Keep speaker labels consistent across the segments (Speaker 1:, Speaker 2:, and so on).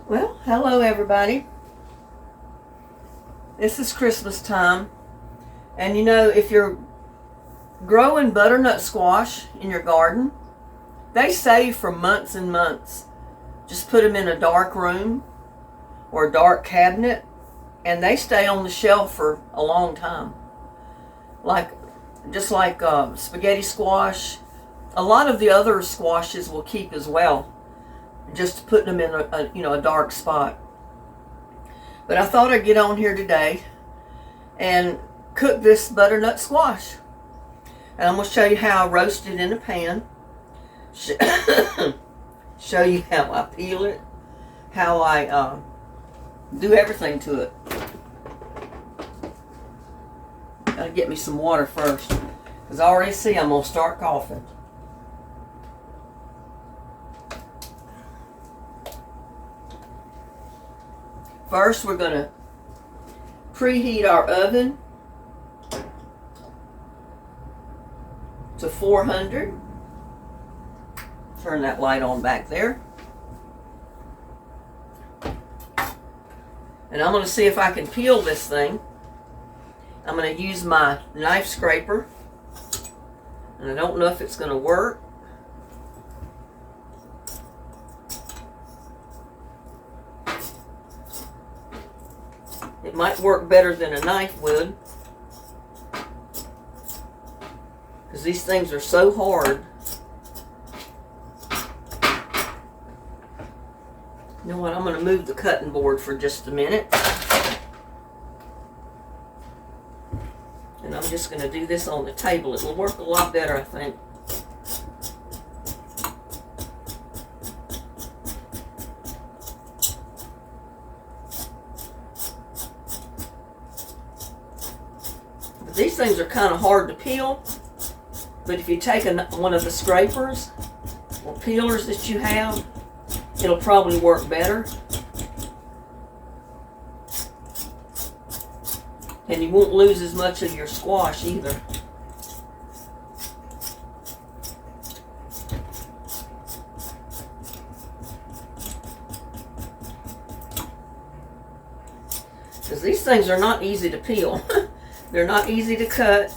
Speaker 1: Well, hello everybody. This is Christmas time. And you know, if you're growing butternut squash in your garden, they save for months and months. Just put them in a dark room or a dark cabinet and they stay on the shelf for a long time. Just like spaghetti squash, a lot of the other squashes will keep as well. Just putting them in a dark spot. But I thought I'd get on here today and cook this butternut squash. And I'm going to show you how I roast it in a pan. Show you how I peel it. How I do everything to it. Gotta get me some water first, because I already see I'm going to start coughing. First, we're going to preheat our oven to 400. Turn that light on back there. And I'm going to see if I can peel this thing. I'm going to use my knife scraper. And I don't know if it's going to work. It might work better than a knife would, because these things are so hard. You know what? I'm going to move the cutting board for just a minute. And I'm just going to do this on the table. It will work a lot better, I think. These things are kind of hard to peel, but if you take one of the scrapers or peelers that you have, it'll probably work better. And you won't lose as much of your squash either. Because these things are not easy to peel. They're not easy to cut.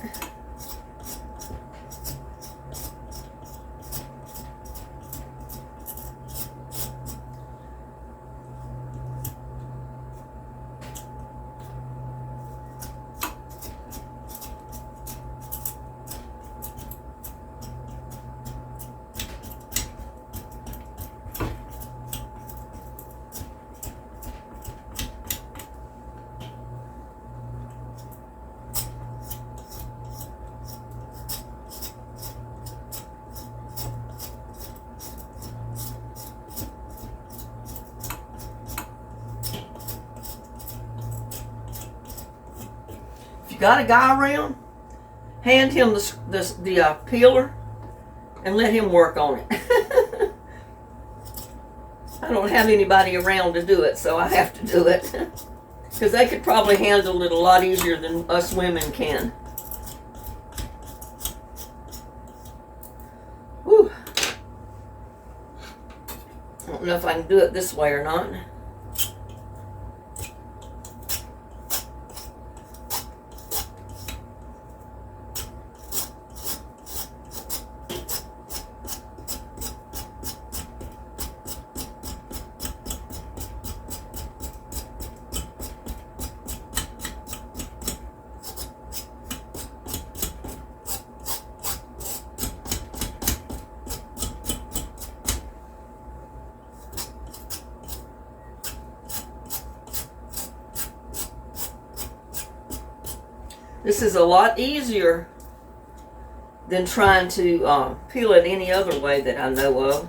Speaker 1: If you got a guy around, hand him the peeler and let him work on it. I don't have anybody around to do it, so I have to do it. Because they could probably handle it a lot easier than us women can. Whew. I don't know if I can do it this way or not. This is a lot easier than trying to peel it any other way that I know of.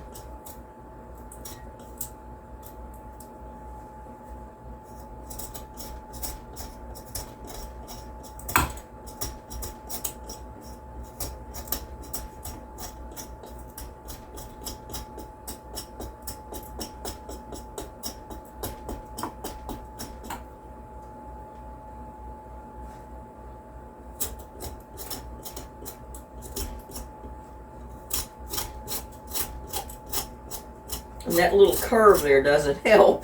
Speaker 1: And that little curve there doesn't help.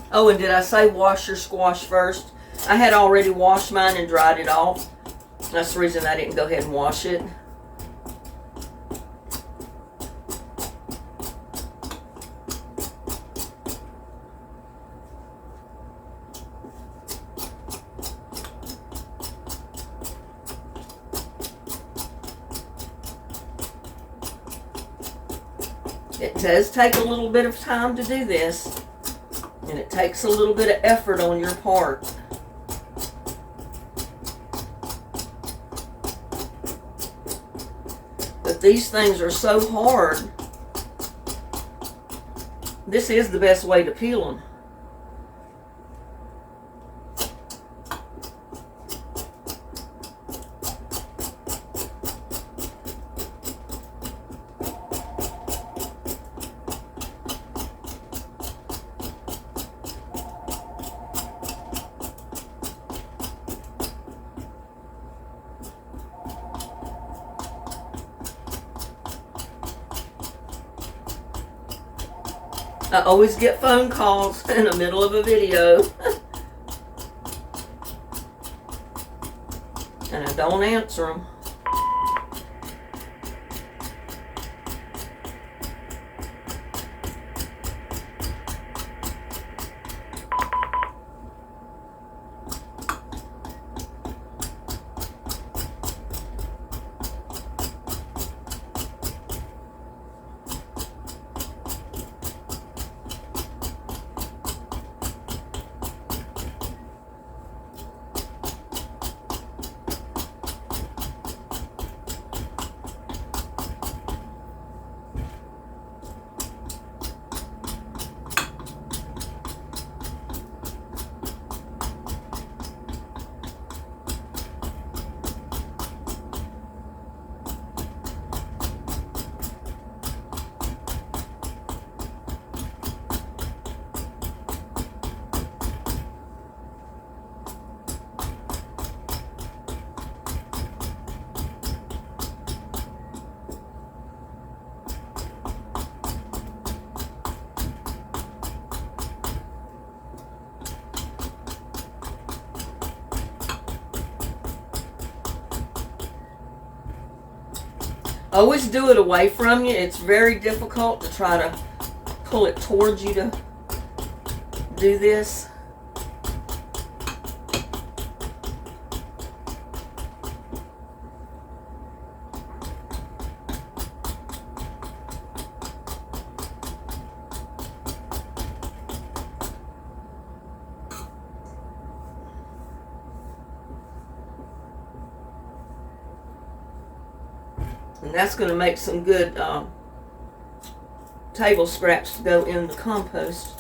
Speaker 1: Oh, and did I say wash your squash first? I had already washed mine and dried it off. That's the reason I didn't go ahead and wash it. It does take a little bit of time to do this, and it takes a little bit of effort on your part. But these things are so hard. This is the best way to peel them. I always get phone calls in the middle of a video. And I don't answer them. Always do it away from you. It's very difficult to try to pull it towards you to do this. And that's going to make some good table scraps to go in the compost.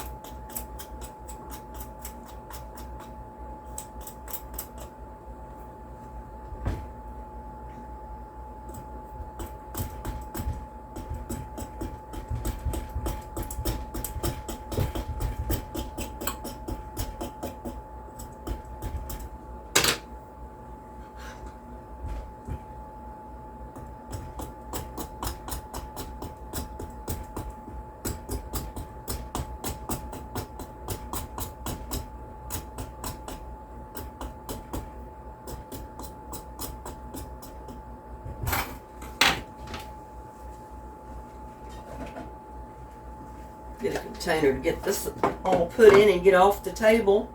Speaker 1: Get a container to get this all put in and get off the table.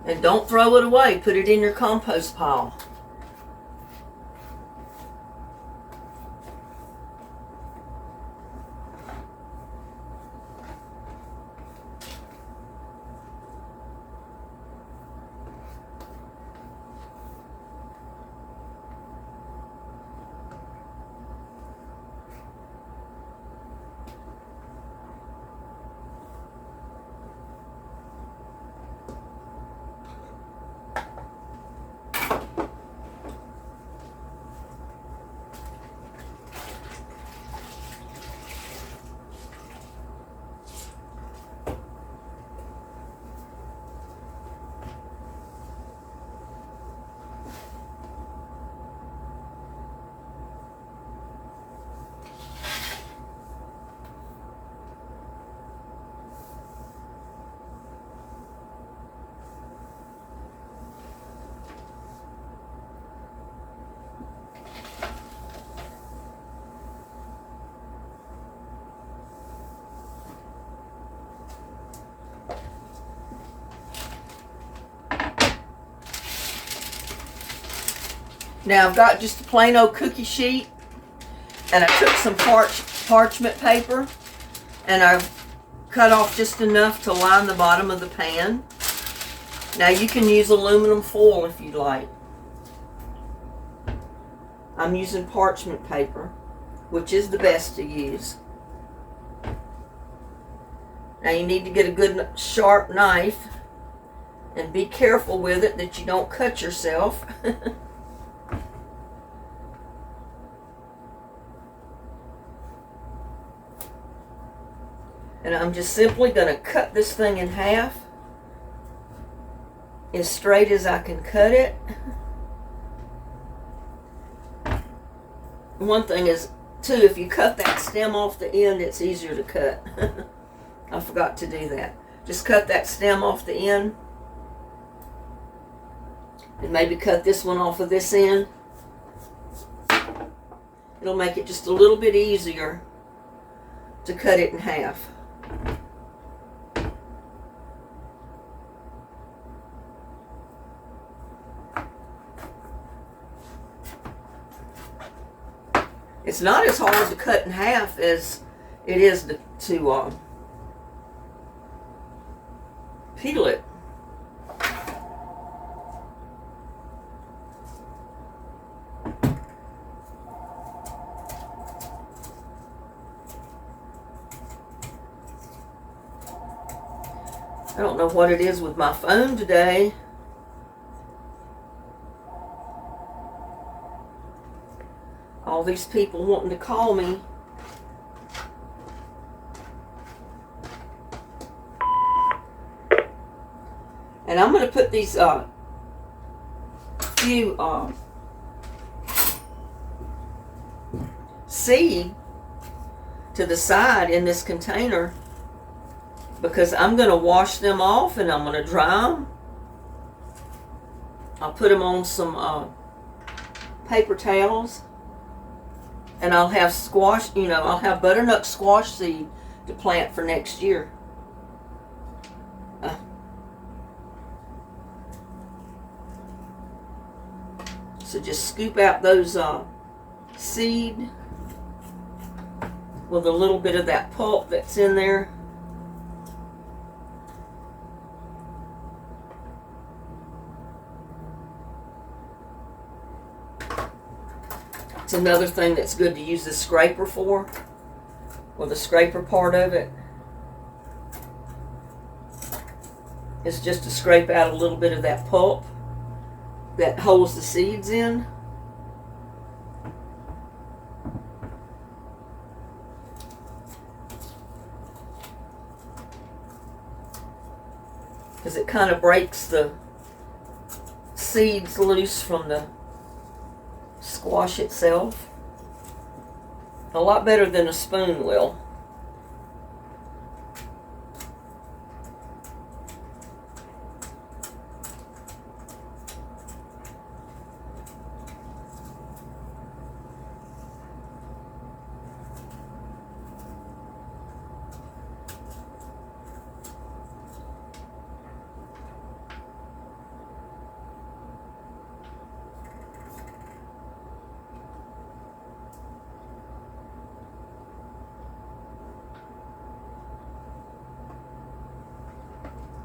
Speaker 1: And don't throw it away. Put it in your compost pile. Now I've got just a plain old cookie sheet, and I took some parchment paper, and I've cut off just enough to line the bottom of the pan. Now you can use aluminum foil if you'd like. I'm using parchment paper, which is the best to use. Now you need to get a good sharp knife and be careful with it that you don't cut yourself. And I'm just simply going to cut this thing in half as straight as I can cut it. One thing is, too, if you cut that stem off the end, it's easier to cut. I forgot to do that. Just cut that stem off the end. And maybe cut this one off of this end. It'll make it just a little bit easier to cut it in half. It's not as hard to cut in half as it is to peel it. I don't know what it is with my phone today. All these people wanting to call me. And I'm going to put these few seed to the side in this container, because I'm going to wash them off and I'm going to dry them. I'll put them on some paper towels, and I'll have squash, I'll have butternut squash seed to plant for next year. So just scoop out those seed with a little bit of that pulp that's in there. It's another thing that's good to use the scraper for, or the scraper part of it. It's just to scrape out a little bit of that pulp that holds the seeds in. Because it kind of breaks the seeds loose from the squash itself. A lot better than a spoon will.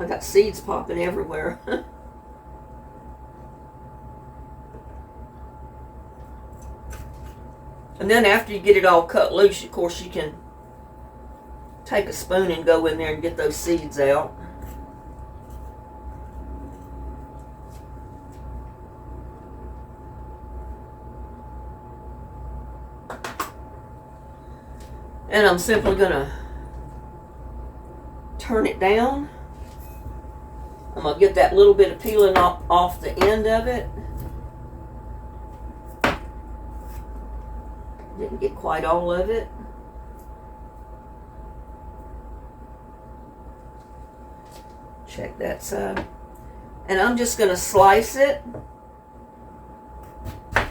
Speaker 1: I got seeds popping everywhere. And then after you get it all cut loose, of course, you can take a spoon and go in there and get those seeds out. And I'm simply going to turn it down. I'm going to get that little bit of peeling off the end of it. Didn't get quite all of it. Check that side. And I'm just going to slice it. I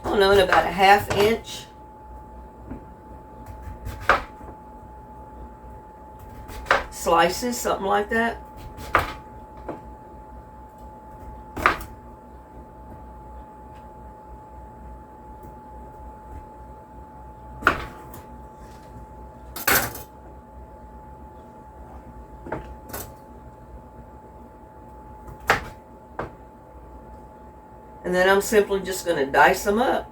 Speaker 1: don't know, in about a 1/2 inch. Slices, something like that. And then I'm simply just going to dice them up.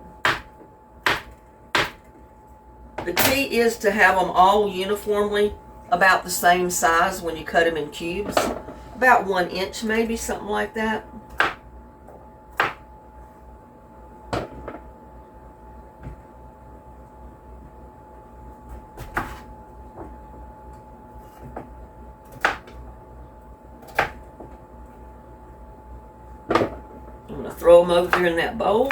Speaker 1: The key is to have them all uniformly about the same size when you cut them in cubes. About 1 inch maybe, something like that. I'm going to throw them over there in that bowl.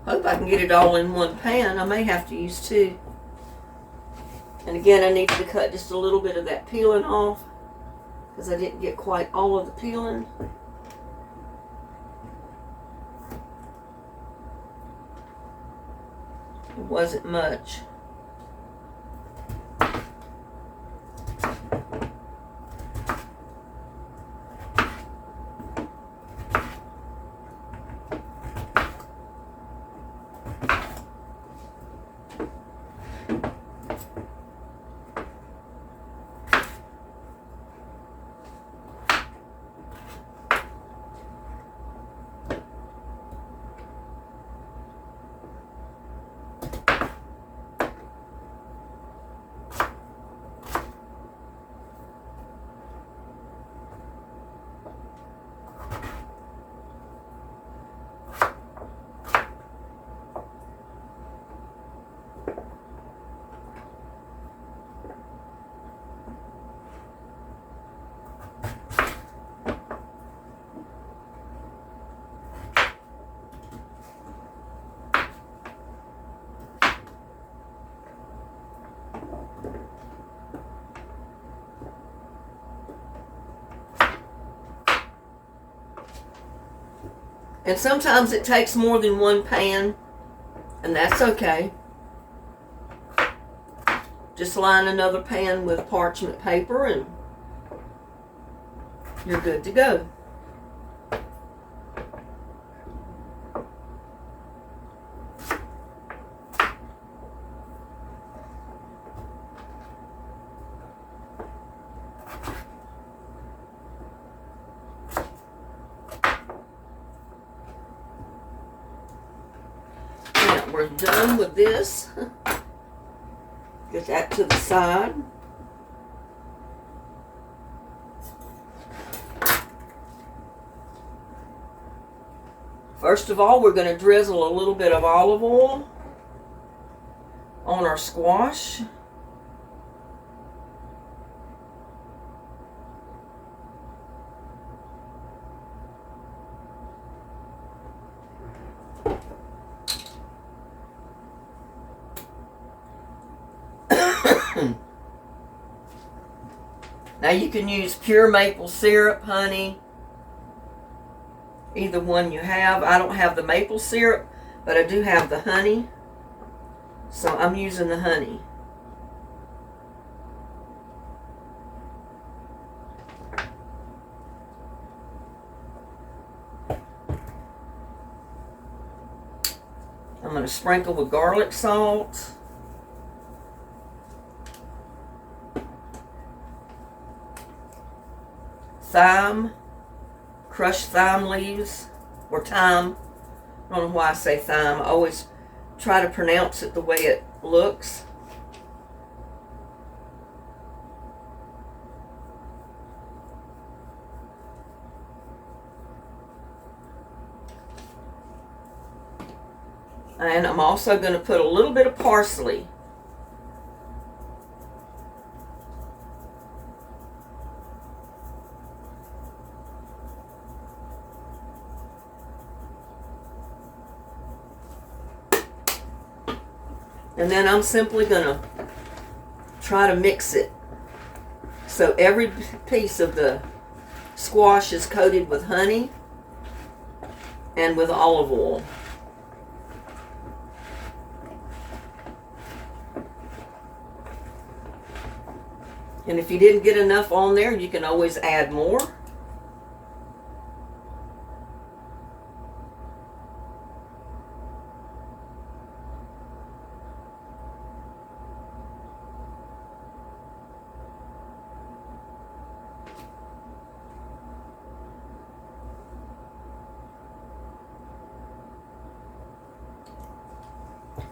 Speaker 1: Hope I can get it all in one pan. I may have to use 2. And again, I need to cut just a little bit of that peeling off because I didn't get quite all of the peeling. It wasn't much. And sometimes it takes more than one pan, and that's okay. Just line another pan with parchment paper and you're good to go. Now we're done with this. Get that to the side. First of all, we're going to drizzle a little bit of olive oil on our squash. Now you can use pure maple syrup, honey, either one you have. I don't have the maple syrup, but I do have the honey, so I'm using the honey. I'm going to sprinkle with garlic salt. Thyme, crushed thyme leaves, or thyme. I don't know why I say thyme. I always try to pronounce it the way it looks. And I'm also going to put a little bit of parsley. And then I'm simply going to try to mix it so every piece of the squash is coated with honey and with olive oil. And if you didn't get enough on there, you can always add more.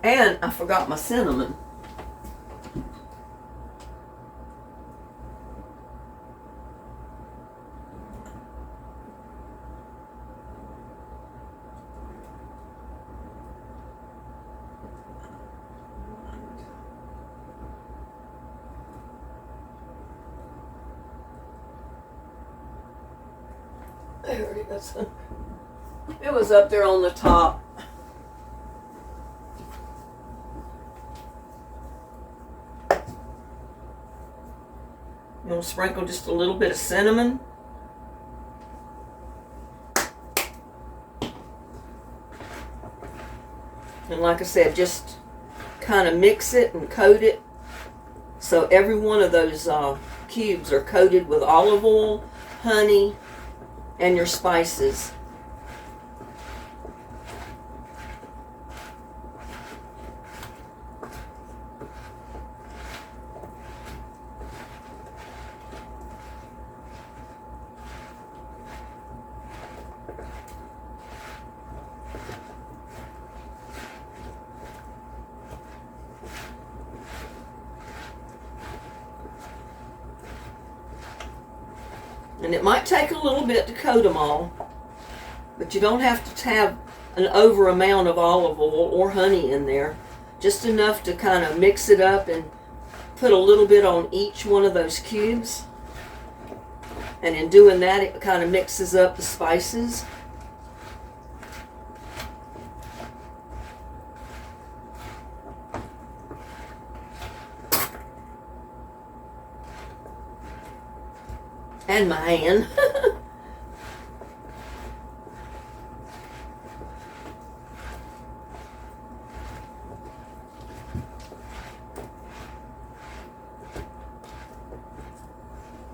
Speaker 1: And I forgot my cinnamon. There it is. It was up there on the top. I'm going to sprinkle just a little bit of cinnamon. And like I said, just kind of mix it and coat it so every one of those cubes are coated with olive oil, honey, and your spices. And it might take a little bit to coat them all, but you don't have to have an over amount of olive oil or honey in there. Just enough to kind of mix it up and put a little bit on each one of those cubes. And in doing that, it kind of mixes up the spices. And my hand.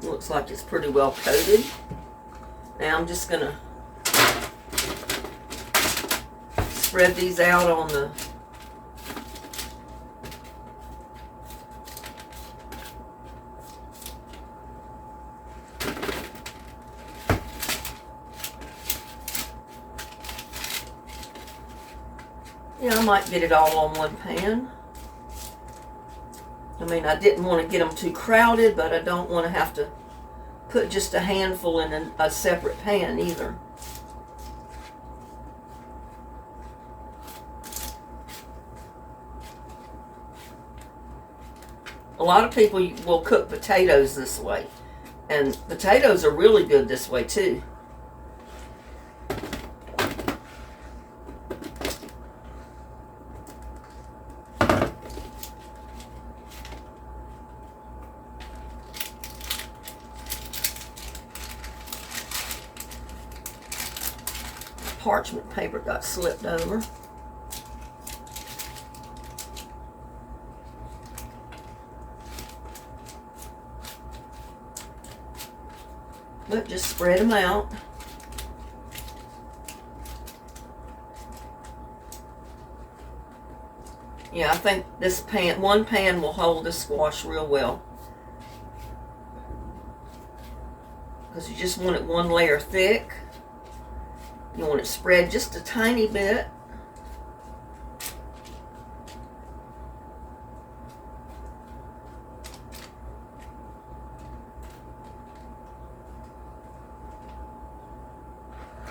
Speaker 1: Looks like it's pretty well coated. Now I'm just going to spread these out on the I might get it all on one pan. I mean, I didn't want to get them too crowded, but I don't want to have to put just a handful in a separate pan either. A lot of people will cook potatoes this way, and potatoes are really good this way too. Parchment paper got slipped over. But just spread them out. Yeah, I think this pan, one pan will hold the squash real well. Because you just want it one layer thick. You want it spread just a tiny bit.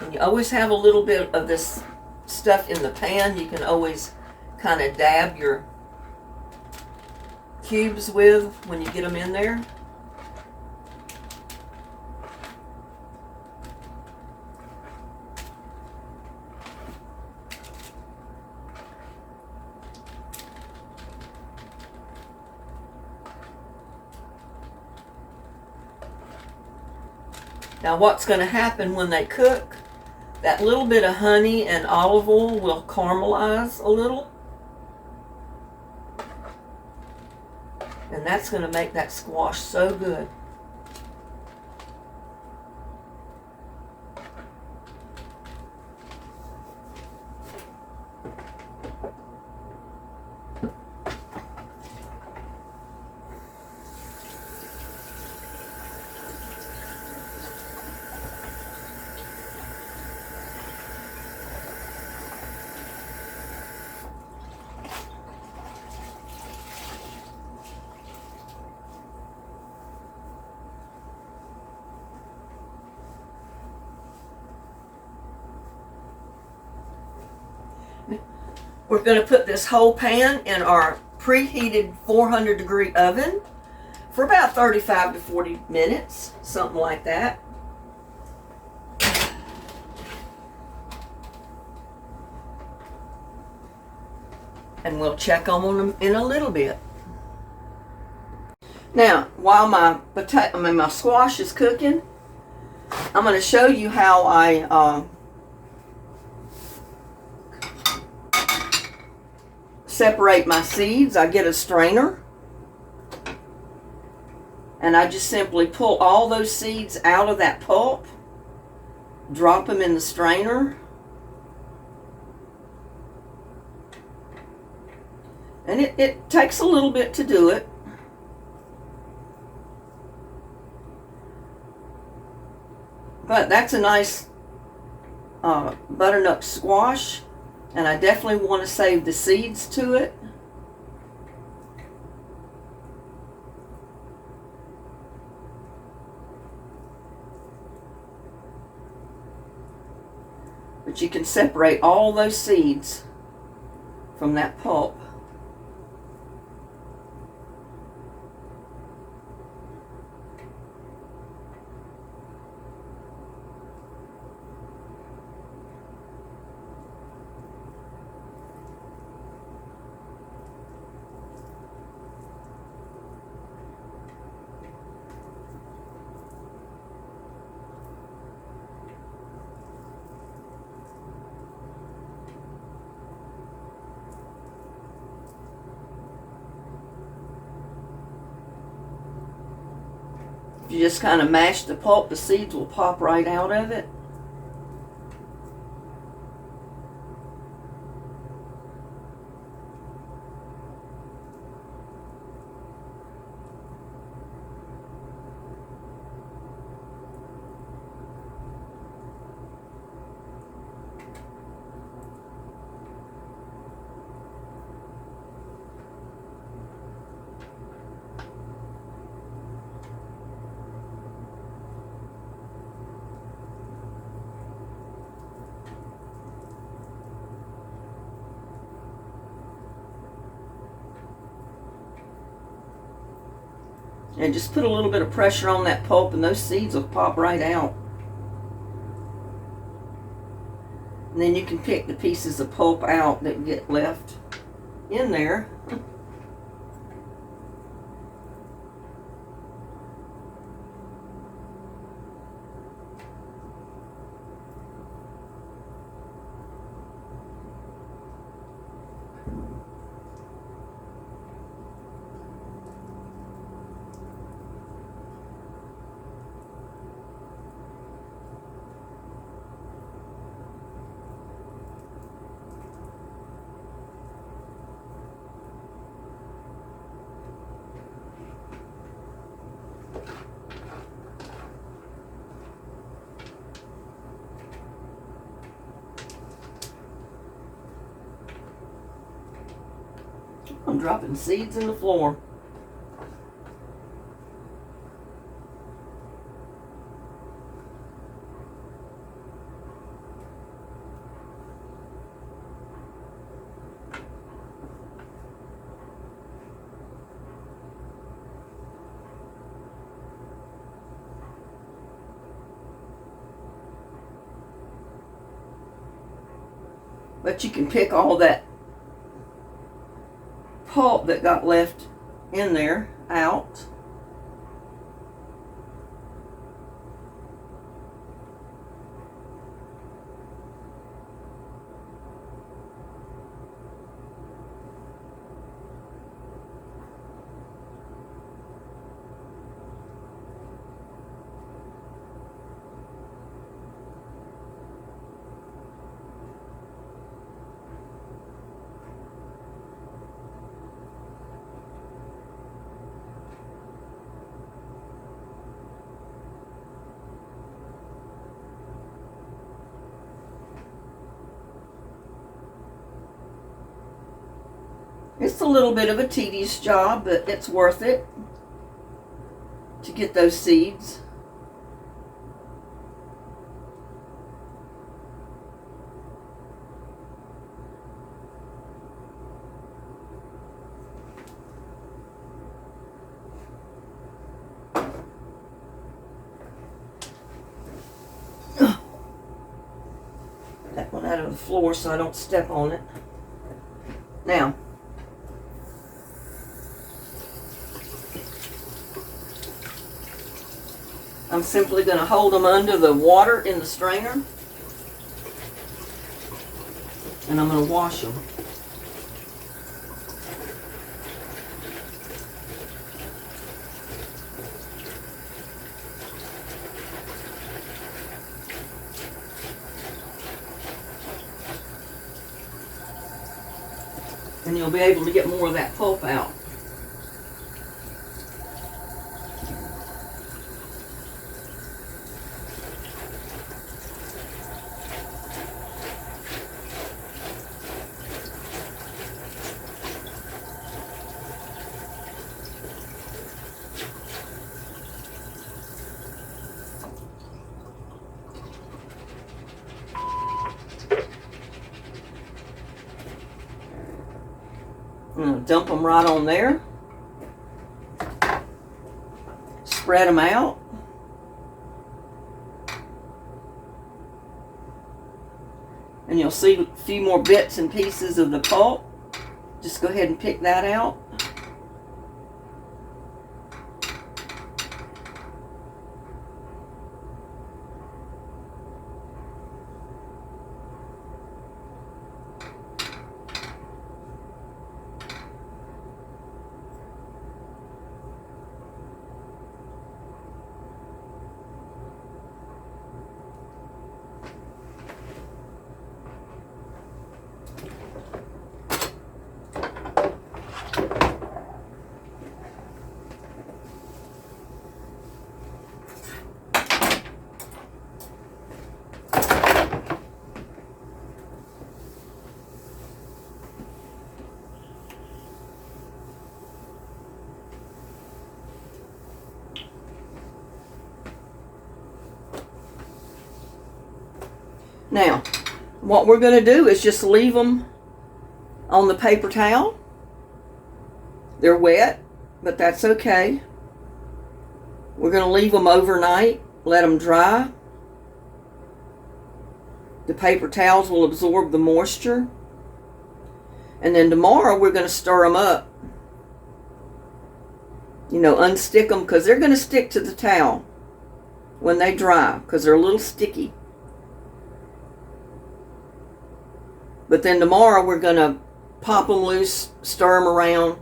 Speaker 1: And you always have a little bit of this stuff in the pan. You can always kind of dab your cubes with when you get them in there. Now what's going to happen when they cook, that little bit of honey and olive oil will caramelize a little. And that's going to make that squash so good. We're going to put this whole pan in our preheated 400-degree oven for about 35 to 40 minutes, something like that. And we'll check on them in a little bit. Now, while my squash is cooking, I'm going to show you how I separate my seeds. I get a strainer and I just simply pull all those seeds out of that pulp, drop them in the strainer, and it takes a little bit to do it. But that's a nice butternut squash. And I definitely want to save the seeds to it. But you can separate all those seeds from that pulp. If you just kind of mash the pulp, the seeds will pop right out of it. And just put a little bit of pressure on that pulp and those seeds will pop right out. And then you can pick the pieces of pulp out that get left in there. I'm dropping seeds in the floor. But you can pick all that pulp that got left in there out. It's a little bit of a tedious job, but it's worth it to get those seeds. That one out of the floor so I don't step on it. Now, I'm simply going to hold them under the water in the strainer, and I'm going to wash them. And you'll be able to get more of that pulp out. I'm going to dump them right on there. Spread them out. And you'll see a few more bits and pieces of the pulp. Just go ahead and pick that out. Now, what we're going to do is just leave them on the paper towel. They're wet, but that's okay. We're going to leave them overnight, let them dry. The paper towels will absorb the moisture. And then tomorrow we're going to stir them up. You know, unstick them because they're going to stick to the towel when they dry because they're a little sticky. But then tomorrow we're going to pop them loose, stir them around,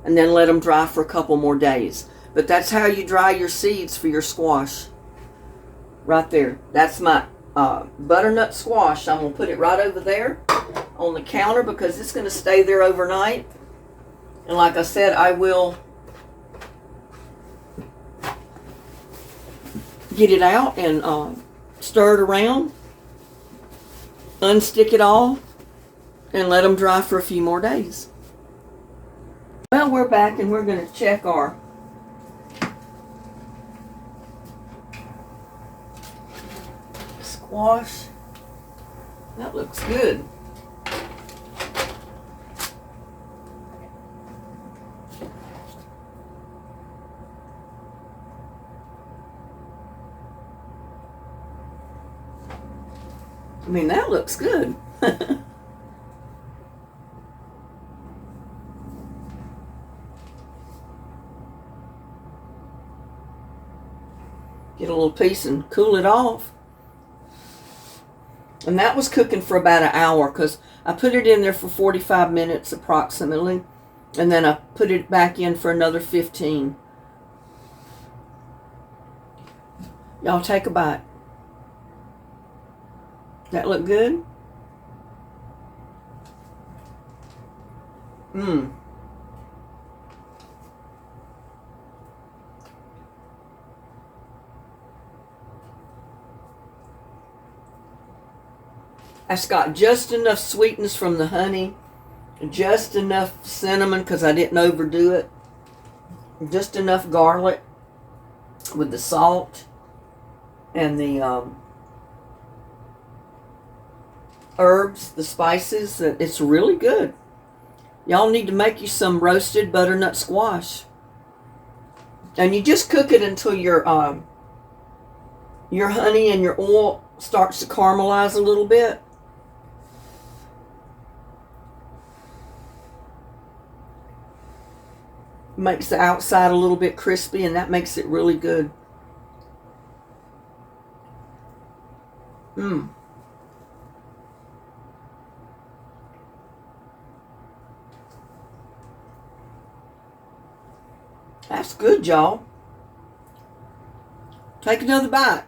Speaker 1: and then let them dry for a couple more days. But that's how you dry your seeds for your squash. Right there. That's my butternut squash. I'm going to put it right over there on the counter because it's going to stay there overnight. And like I said, I will get it out and stir it around, unstick it all, and let them dry for a few more days. Well, we're back and we're going to check our squash. That looks good. I mean, that looks good. Get a little piece and cool it off. And that was cooking for about an hour because I put it in there for 45 minutes approximately. And then I put it back in for another 15. Y'all take a bite. That look good? Mmm. That's got just enough sweetness from the honey, just enough cinnamon because I didn't overdo it, just enough garlic with the salt and the herbs, the spices. It's really good. Y'all need to make you some roasted butternut squash. And you just cook it until your honey and your oil starts to caramelize a little bit. Makes the outside a little bit crispy, and that makes it really good. Mmm. That's good, y'all. Take another bite.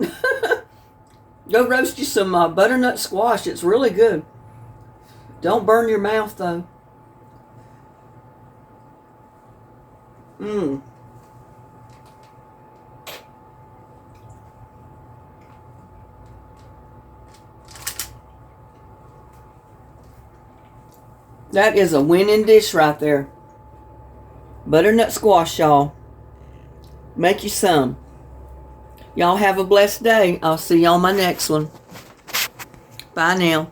Speaker 1: Go roast you some butternut squash. It's really good. Don't burn your mouth, though. Mmm. That is a winning dish right there. Butternut squash, y'all. Make you some. Y'all have a blessed day. I'll see you on my next one. Bye now.